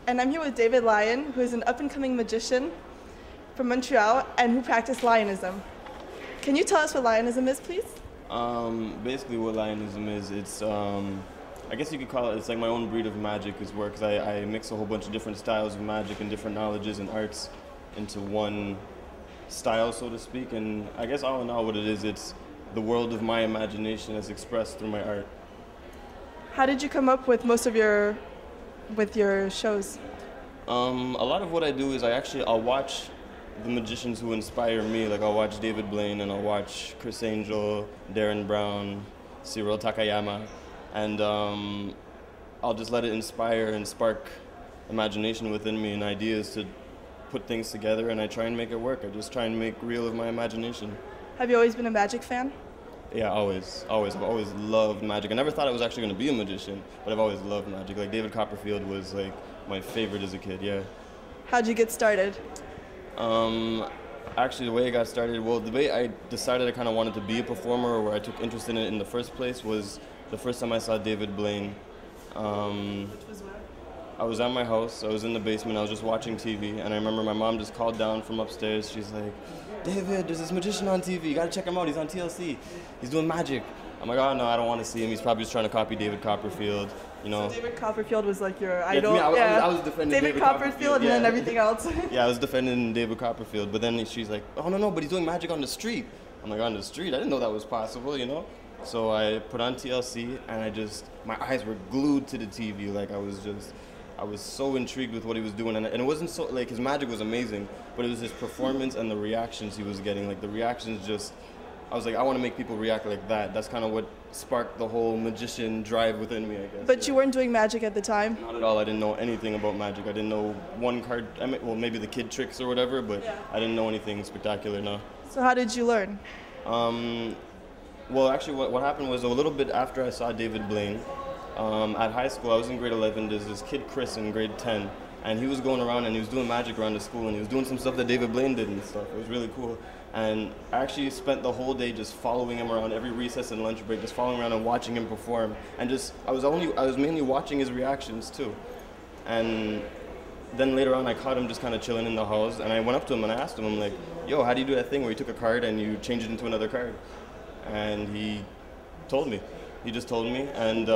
and I'm here with David Lyon, who is an up-and-coming magician from Montreal and who practiced Lionism. Can you tell us what Lionism is, please? Basically what Lionism is, it's, I guess you could call it, it's like my own breed of magic is where, because I mix a whole bunch of different styles of magic and different knowledges and arts into one style, so to speak. And I guess all in all what it is, it's the world of my imagination as expressed through my art. How did you come up with most of your shows? A lot of what I do is I'll watch the magicians who inspire me. Like I'll watch David Blaine and I'll watch Chris Angel, Darren Brown, Cyril Takayama, and I'll just let it inspire and spark imagination within me and ideas to put things together, and I try and make it work. I just try and make real of my imagination. Have you always been a magic fan? Yeah, always. I've always loved magic. I never thought I was actually going to be a magician, but I've always loved magic. Like David Copperfield was like my favorite as a kid, yeah. How'd you get started? Actually, the way I got started, well, the way I decided I kind of wanted to be a performer, or where I took interest in it in the first place, was the first time I saw David Blaine. Which was where? I was at my house, I was in the basement, I was just watching TV, and I remember my mom just called down from upstairs. She's like, David, there's this magician on TV, you gotta check him out, he's on TLC, he's doing magic. I'm like, oh no, I don't want to see him, he's probably just trying to copy David Copperfield, you know. So David Copperfield was like your idol? Yeah, to me, I was defending David Copperfield and then everything else. Yeah, I was defending David Copperfield, but then she's like, oh no, but he's doing magic on the street. I'm like, on the street? I didn't know that was possible, you know. So I put on TLC, and my eyes were glued to the TV, like I was so intrigued with what he was doing, and it wasn't so, like, his magic was amazing, but it was his performance and the reactions he was getting. Like, the reactions I was like, I want to make people react like that. That's kind of what sparked the whole magician drive within me, I guess. But you weren't doing magic at the time? Not at all. I didn't know anything about magic. I didn't know one card, well, maybe the kid tricks or whatever, but yeah. I didn't know anything spectacular, no. So how did you learn? Well, actually, what happened was a little bit after I saw David Blaine, at high school, I was in grade 11, there's this kid Chris in grade 10, and he was going around and he was doing magic around the school, and he was doing some stuff that David Blaine did and stuff. It was really cool. And I actually spent the whole day just following him around, every recess and lunch break, just following around and watching him perform. And I was mainly watching his reactions too. And then later on I caught him just kind of chilling in the halls, and I went up to him and I asked him, I'm like, yo, how do you do that thing where you took a card and you changed it into another card? And he told me. He just told me, and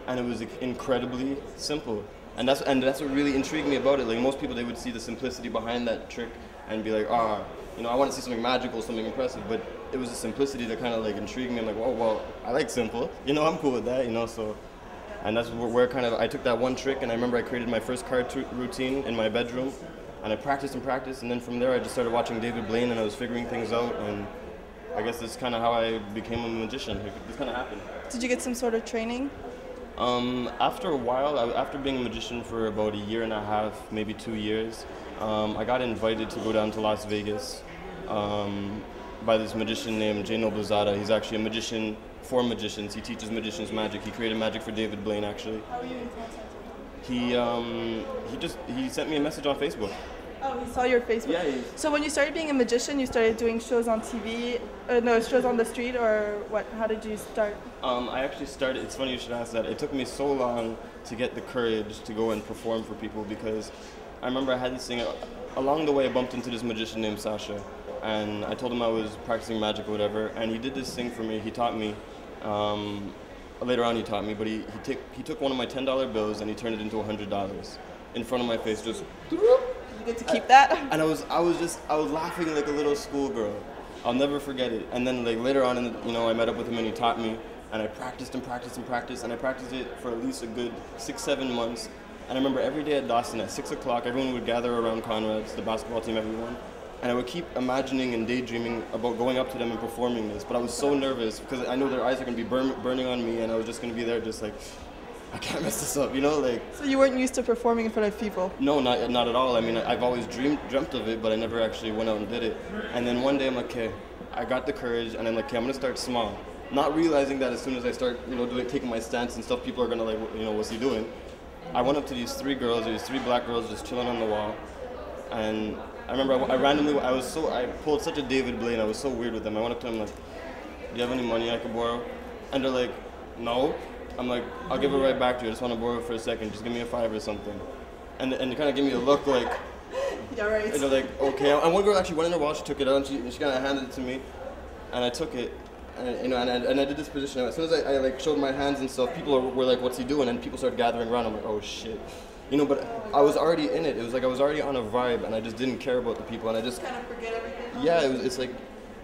it was incredibly simple, and that's what really intrigued me about it. Like most people, they would see the simplicity behind that trick and be like, you know, I want to see something magical, something impressive. But it was the simplicity that kind of like intrigued me. I'm like, well, I like simple. You know, I'm cool with that. You know, so, and that's where kind of I took that one trick, and I remember I created my first card routine in my bedroom, and I practiced, and then from there I just started watching David Blaine, and I was figuring things out, and I guess that's kind of how I became a magician. This kind of happened. Did you get some sort of training? After a while, after being a magician for about a year and a half, maybe 2 years, I got invited to go down to Las Vegas by this magician named Jay Noblezada. He's actually a magician for magicians. He teaches magicians magic. He created magic for David Blaine, actually. How are you in contact? He sent me a message on Facebook. Oh, he saw your Facebook? Yeah. So when you started being a magician, you started doing shows on TV, shows on the street, or what? How did you start? I actually started, it's funny you should ask that. It took me so long to get the courage to go and perform for people, because I remember I had this thing, along the way I bumped into this magician named Sasha, and I told him I was practicing magic or whatever, and he did this thing for me. He taught me, later on he taught me, but he took one of my $10 bills and he turned it into $100 in front of my face, just... You get to keep that? And I was laughing like a little schoolgirl. I'll never forget it. And then like later on, I met up with him and he taught me, and I practiced and practiced and practiced, and I practiced it for at least a good 6-7 months. And I remember every day at Dawson at 6 o'clock, everyone would gather around Conrad's, the basketball team, everyone. And I would keep imagining and daydreaming about going up to them and performing this. But I was so nervous because I know their eyes are going to be burning on me, and I was just going to be there just like, I can't mess this up, you know, like. So you weren't used to performing in front of people? No, not at all. I mean, I've always dreamt of it, but I never actually went out and did it. And then one day I'm like, okay, I got the courage, and I'm like, okay, I'm gonna start small. Not realizing that as soon as I start, taking my stance and stuff, people are gonna like, what's he doing? I went up to these 3 girls, these 3 black girls just chilling on the wall, and I remember I pulled such a David Blaine, I was so weird with them. I went up to them like, do you have any money I could borrow? And they're like, no. I'm like, I'll give it right back to you. I just want to borrow it for a second. Just give me a $5 or something. And they kind of give me a look like, yeah, right. and they're like, okay. And one girl actually went in her wall, she took it out, and she kind of handed it to me, and I took it, and you know, and I did this position. As soon as I like showed my hands and stuff, people were like, what's he doing? And people started gathering around. I'm like, oh shit, you know. But I was already in it. It was like I was already on a vibe, and I just didn't care about the people, and I just kind of forget everything. Yeah, it's like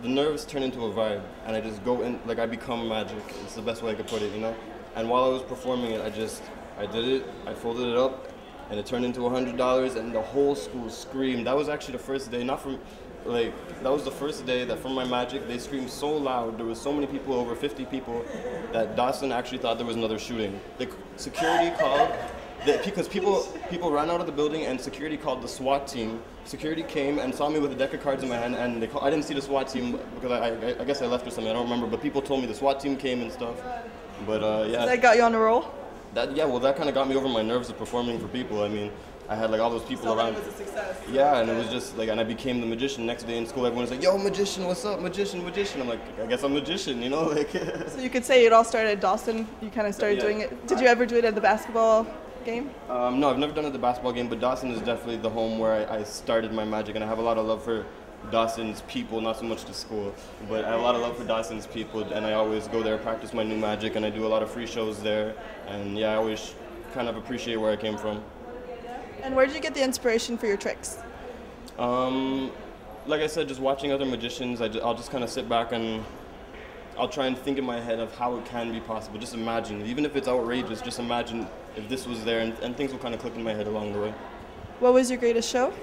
the nerves turn into a vibe, and I just go in, like I become magic. It's the best way I could put it, you know. And while I was performing it, I did it. I folded it up, and it turned into $100, and the whole school screamed. That was actually the first day, that was the first day that from my magic, they screamed so loud. There was so many people, over 50 people, that Dawson actually thought there was another shooting. The security called, because people ran out of the building, and security called the SWAT team. Security came and saw me with a deck of cards in my hand, and I didn't see the SWAT team because I guess I left or something. I don't remember, but people told me the SWAT team came and stuff. But yeah. So that got you on the roll? That kind of got me over my nerves of performing for people. I mean, I had like all those people around. It was a success. Yeah, and it was just like, and I became the magician. Next day in school, everyone was like, "Yo, magician, what's up, magician, magician?" I'm like, I guess I'm magician, you know, like. So you could say it all started at Dawson. You kind of started doing it. Did you ever do it at the basketball game? No, I've never done it at the basketball game, but Dawson is definitely the home where I started my magic, and I have a lot of love for Dawson's people, not so much the school, but I have a lot of love for Dawson's people, and I always go there, practice my new magic, and I do a lot of free shows there, and yeah, I always kind of appreciate where I came from. And where did you get the inspiration for your tricks? Like I said, just watching other magicians, I'll just kind of sit back and I'll try and think in my head of how it can be possible. Just imagine, even if it's outrageous, just imagine if this was there, and things will kind of click in my head along the way. What was your greatest show?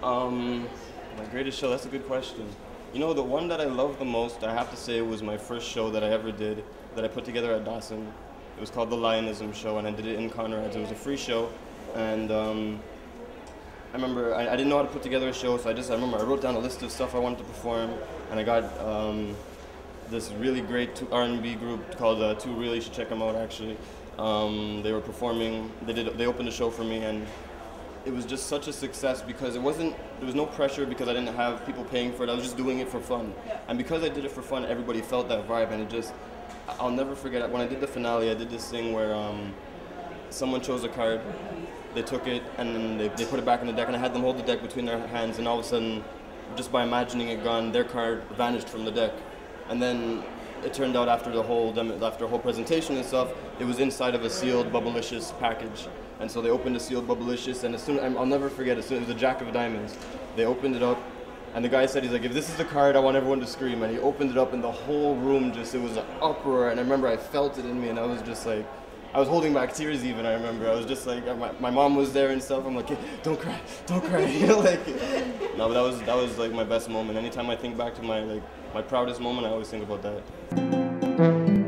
My greatest show, that's a good question. You know, the one that I love the most, I have to say, was my first show that I ever did, that I put together at Dawson. It was called the Lionism show, and I did it in Conrad's. It was a free show, and I remember I didn't know how to put together a show, so I remember I wrote down a list of stuff I wanted to perform, and I got this really great R&B group called Two Real. You should check them out, actually. They were performing, they opened a show for me, and it was just such a success because there was no pressure because I didn't have people paying for it. I was just doing it for fun. And because I did it for fun, everybody felt that vibe, and I'll never forget it. When I did the finale, I did this thing where someone chose a card, they took it, and then they put it back in the deck, and I had them hold the deck between their hands, and all of a sudden, just by imagining it gone, their card vanished from the deck. And then it turned out after a whole presentation and stuff, it was inside of a sealed Bubblicious package. And so they opened a sealed Bubblicious, and I'll never forget, it was a Jack of Diamonds. They opened it up, and the guy said, he's like, if this is the card, I want everyone to scream. And he opened it up, and the whole room it was an uproar, and I remember I felt it in me, and I was just like, I was holding back tears even, I remember. I was just like, my mom was there and stuff. I'm like, hey, don't cry, you know, like. No, but that was like my best moment. Anytime I think back to my proudest moment, I always think about that.